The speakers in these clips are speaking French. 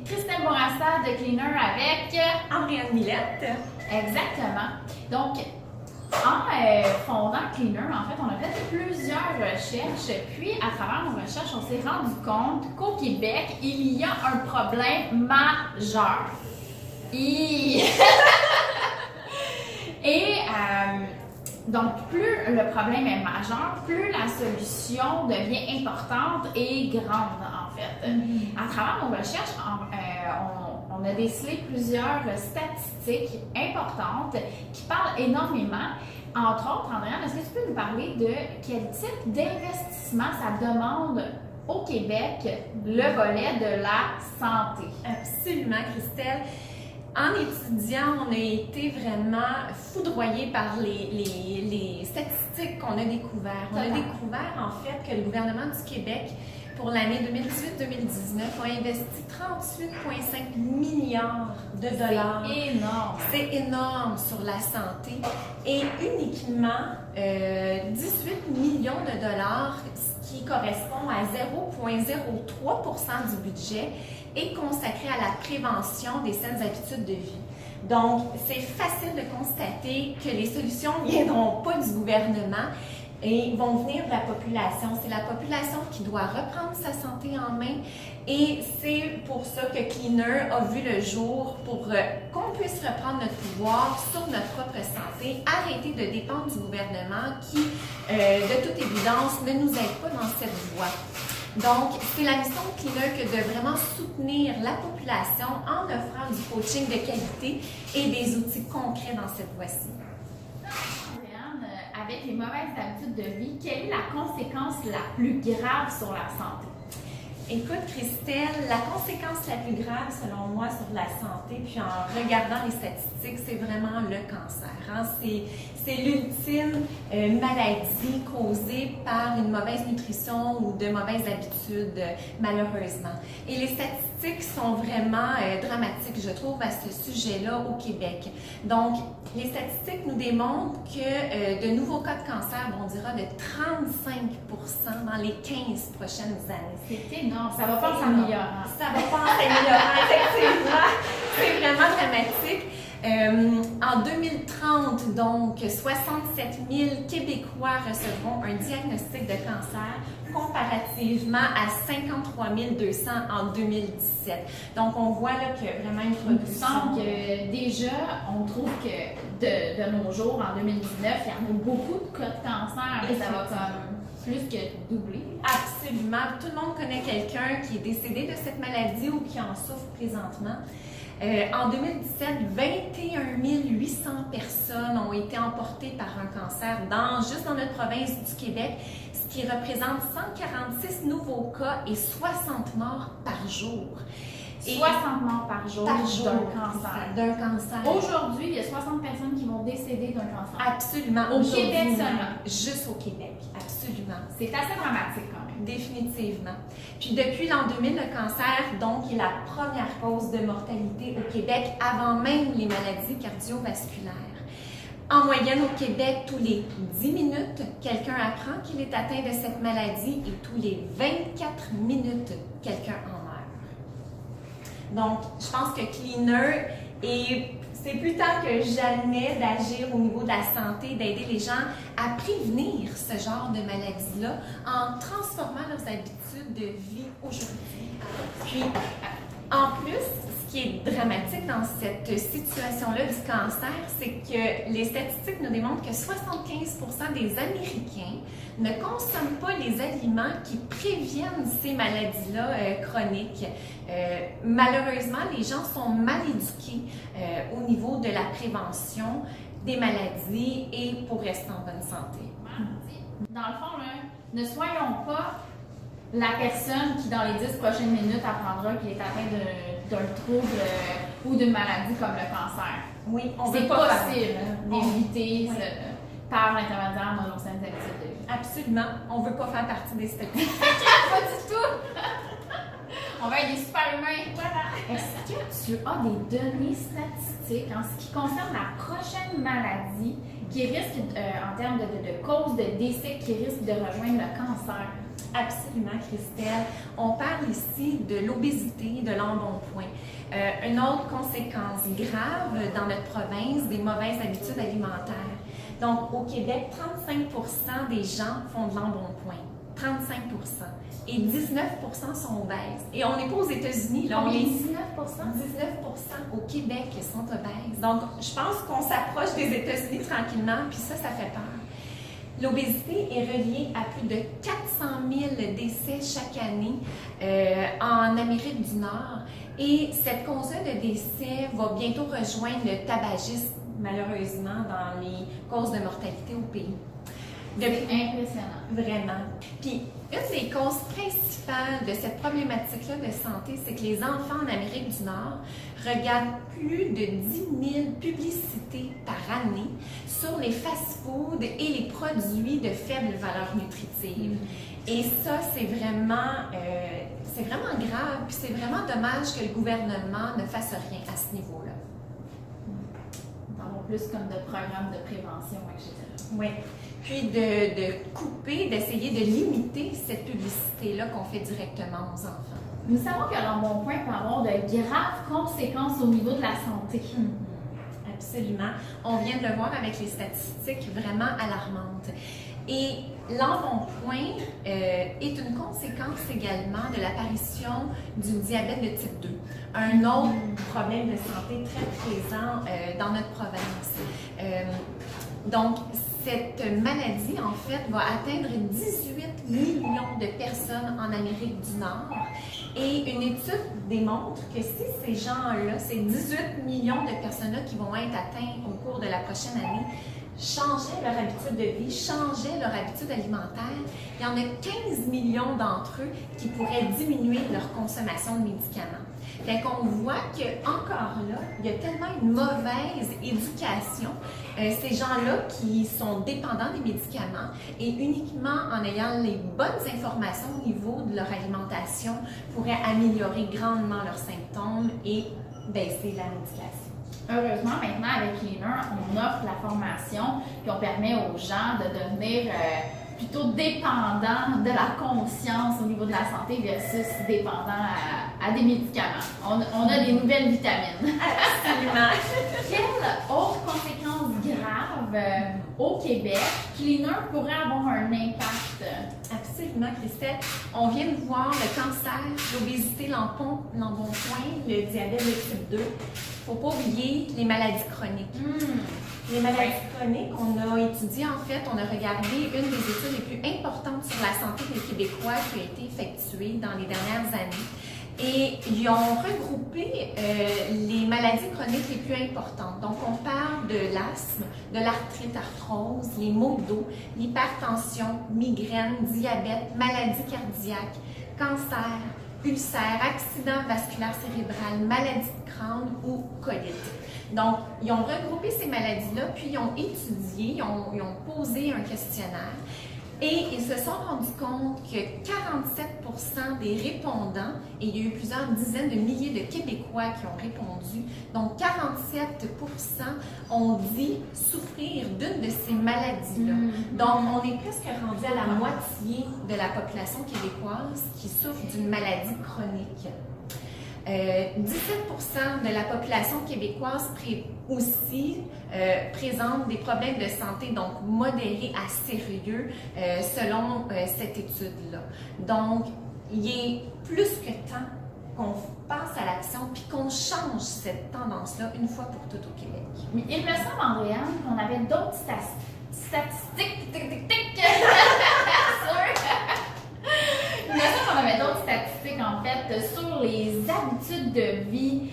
Christelle Bourassa de Cleaner avec Andréane Millette. Exactement. Donc, en fondant Cleaner, en fait, on a fait plusieurs recherches. Puis, à travers nos recherches, on s'est rendu compte qu'au Québec, il y a un problème majeur. Et donc, plus le problème est majeur, plus la solution devient importante et grande, en fait. À travers nos recherches, on a décelé plusieurs statistiques importantes qui parlent énormément. Entre autres, Andréane, est-ce que tu peux nous parler de quel type d'investissement ça demande au Québec, le volet de la santé? Absolument, Christelle. En étudiant, on a été vraiment foudroyés par les statistiques qu'on a découvertes. On a découvert en fait que le gouvernement du Québec, pour l'année 2018-2019, a investi 38,5 milliards de dollars. C'est énorme. C'est énorme sur la santé. Et uniquement 18 millions de dollars, ce qui correspond à 0,03% du budget, est consacré à la prévention des saines habitudes de vie. Donc, c'est facile de constater que les solutions ne viendront pas du gouvernement et vont venir de la population. C'est la population qui doit reprendre sa santé en main et c'est pour ça que Cleaner a vu le jour pour qu'on puisse reprendre notre pouvoir sur notre propre santé, arrêter de dépendre du gouvernement qui, de toute évidence, ne nous aide pas dans cette voie. Donc, c'est la mission de Cleaner que de vraiment soutenir la population en offrant du coaching de qualité et des outils concrets dans cette voie-ci. Andréane, avec les mauvaises habitudes de vie, quelle est la conséquence la plus grave sur la santé? Écoute, Christelle, la conséquence la plus grave, selon moi, sur la santé, puis en regardant les statistiques, c'est vraiment le cancer. Hein? C'est l'ultime maladie causée par une mauvaise nutrition ou de mauvaises habitudes, malheureusement. Et les statistiques sont vraiment dramatiques, je trouve, à ce sujet-là au Québec. Donc, les statistiques nous démontrent que de nouveaux cas de cancer bondira de 35% dans les 15 prochaines années. C'est énorme. Ça va pas s'améliorer. Ça va pas s'améliorer, effectivement. C'est vraiment dramatique. En 2030, donc, 67 000 Québécois recevront un diagnostic de cancer comparativement à 53 200 en 2017. Donc, on voit là qu'il y a vraiment une progression. Il me semble que déjà, on trouve que de nos jours, en 2019, il y en a beaucoup de cas de cancer. Et ça va comme plus que doubler. Absolument. Tout le monde connaît quelqu'un qui est décédé de cette maladie ou qui en souffre présentement. En 2017, 21 800 personnes ont été emportées par un cancer juste dans notre province du Québec, ce qui représente 146 nouveaux cas et 60 morts par jour. 60 morts par jour d'un cancer. Aujourd'hui, il y a 60 personnes qui vont décéder d'un cancer. Absolument. Au Québec seulement. Juste au Québec, absolument. C'est assez dramatique quand même. Définitivement. Puis depuis l'an 2000, le cancer, donc, est la première cause de mortalité au Québec avant même les maladies cardiovasculaires. En moyenne, au Québec, tous les 10 minutes, quelqu'un apprend qu'il est atteint de cette maladie et tous les 24 minutes, quelqu'un en meurt. Donc, je pense que Cleaner, c'est plus tard que jamais d'agir au niveau de la santé, d'aider les gens à prévenir ce genre de maladie-là en transformant leurs habitudes de vie aujourd'hui. Puis, en plus, ce qui est dramatique dans cette situation-là du cancer, c'est que les statistiques nous démontrent que 75% des Américains ne consomment pas les aliments qui préviennent ces maladies-là chroniques. Malheureusement, les gens sont mal éduqués au niveau de la prévention des maladies et pour rester en bonne santé. Dans le fond, là, ne soyons pas la personne qui, dans les 10 prochaines minutes, apprendra qu'il est atteint d'un trouble ou d'une maladie comme le cancer. Oui, c'est possible d'éviter par l'intermédiaire de nos saines habitudes de vie. Absolument. On ne veut pas faire partie des statistiques. Pas du tout! On va être des super humains. Voilà. Est-ce que tu as des données statistiques en ce qui concerne la prochaine maladie qui risque, en termes de cause de décès, qui risque de rejoindre le cancer? Absolument, Christelle. On parle ici de l'obésité, de l'embonpoint. Une autre conséquence grave dans notre province, des mauvaises habitudes alimentaires. Donc, au Québec, 35% des gens font de l'embonpoint. 35%. Et 19% sont obèses. Et on n'est pas aux États-Unis, là. On est 19% au Québec sont obèses. Donc, je pense qu'on s'approche des États-Unis tranquillement, puis ça fait peur. L'obésité est reliée à plus de 400 000 décès chaque année en Amérique du Nord. Et cette cause de décès va bientôt rejoindre le tabagisme, malheureusement, dans les causes de mortalité au pays. C'est impressionnant. Vraiment. Puis, une des causes principales de cette problématique-là de santé, c'est que les enfants en Amérique du Nord regardent plus de 10 000 publicités par année sur les fast-foods et les produits de faible valeur nutritive. Et ça, c'est vraiment grave, puis c'est vraiment dommage que le gouvernement ne fasse rien à ce niveau-là. Dans plus comme de programmes de prévention, etc. Oui. Puis de couper, d'essayer de limiter cette publicité-là qu'on fait directement aux enfants. Nous savons que l'embonpoint peut avoir de graves conséquences au niveau de la santé. Absolument. On vient de le voir avec les statistiques vraiment alarmantes. Et l'embonpoint est une conséquence également de l'apparition du diabète de type 2, un autre problème de santé très présent dans notre province. Donc, cette maladie, en fait, va atteindre 18 millions de personnes en Amérique du Nord. Et une étude démontre que si ces gens-là, ces 18 millions de personnes-là qui vont être atteintes au cours de la prochaine année, changeaient leur habitude de vie, changeaient leur habitude alimentaire, il y en a 15 millions d'entre eux qui pourraient diminuer leur consommation de médicaments. Fait qu'on voit qu'encore là, il y a tellement une mauvaise éducation. Ces gens-là qui sont dépendants des médicaments et uniquement en ayant les bonnes informations au niveau de leur alimentation pourraient améliorer grandement leurs symptômes et baisser la médication. Heureusement, maintenant, avec Cleaner, on offre la formation puis on permet aux gens de devenir plutôt dépendants de la conscience au niveau de la santé versus dépendants à des médicaments. On a des nouvelles vitamines. Absolument. Quelle autre conséquence grave au Québec Cleaner pourrait avoir un impact? Absolument, Christelle. On vient de voir le cancer, l'obésité, l'embonpoint, le diabète de type 2. Il ne faut pas oublier les maladies chroniques. Les maladies chroniques, on a étudié, en fait, on a regardé une des études les plus importantes sur la santé des Québécois qui a été effectuée dans les dernières années. Et ils ont regroupé les maladies chroniques les plus importantes. Donc, on parle de l'asthme, de l'arthrite, arthrose, les maux de dos, l'hypertension, migraine, diabète, maladie cardiaque, cancer, ulcère, accident vasculaire cérébral, maladie de crâne ou colite. Donc, ils ont regroupé ces maladies-là, puis ils ont étudié, ils ont posé un questionnaire et ils se sont rendus compte que 47% des répondants, et il y a eu plusieurs dizaines de milliers de Québécois qui ont répondu, donc 47% ont dit souffrir d'une de ces maladies-là. Donc, on est presque rendu à la moitié de la population québécoise qui souffre d'une maladie chronique. 17% de la population québécoise aussi présente des problèmes de santé, donc modérés à sérieux, selon cette étude-là. Donc, il est plus que temps qu'on passe à l'action puis qu'on change cette tendance-là une fois pour toutes au Québec. Mais il me semble, Andréane, qu'on avait d'autres statistiques. Il me semble qu'on avait d'autres statistiques, en fait, sur les habitudes de vie.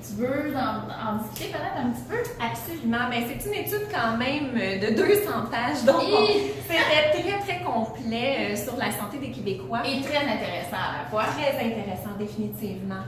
Tu veux en discuter peut-être un petit peu? Absolument. Bien, c'est une étude quand même de 200 pages, donc c'était très, très complet sur la santé des Québécois. Et très intéressant à la fois. Très intéressant, définitivement.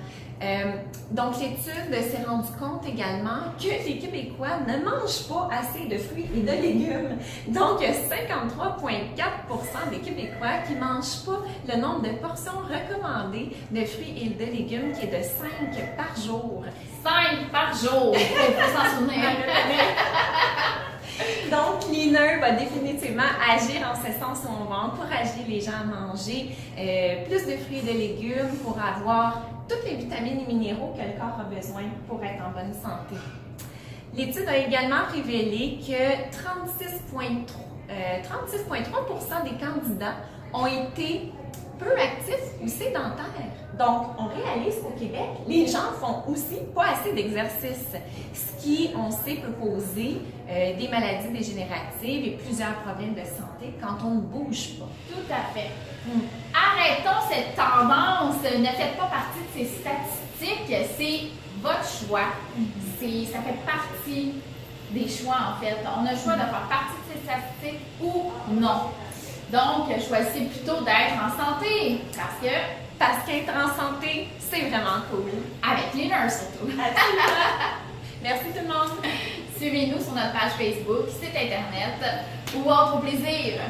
Donc, l'étude s'est rendue compte également que les Québécois ne mangent pas assez de fruits et de légumes. Donc, 53,4% des Québécois qui ne mangent pas le nombre de portions recommandées de fruits et de légumes qui est de 5 par jour. 5 par jour! Il faut s'en souvenir. Donc, Leaner va définitivement agir en ce sens où on va encourager les gens à manger plus de fruits et de légumes pour avoir toutes les vitamines et minéraux que le corps a besoin pour être en bonne santé. L'étude a également révélé que 36,3% des candidats ont été peu actifs ou sédentaires. Donc, on réalise qu'au Québec, les gens font aussi pas assez d'exercice, ce qui, on sait, peut causer des maladies dégénératives et plusieurs problèmes de santé quand on ne bouge pas. Tout à fait. Arrêtons cette tendance, ne faites pas partie de ces statistiques, c'est votre choix. Ça fait partie des choix en fait. On a le choix de faire partie de ces statistiques ou non. Donc, choisissez plutôt d'être en santé Parce qu'être en santé, c'est vraiment cool. Avec Leaner surtout. Merci tout le monde. Suivez-nous sur notre page Facebook, site internet ou autre plaisir.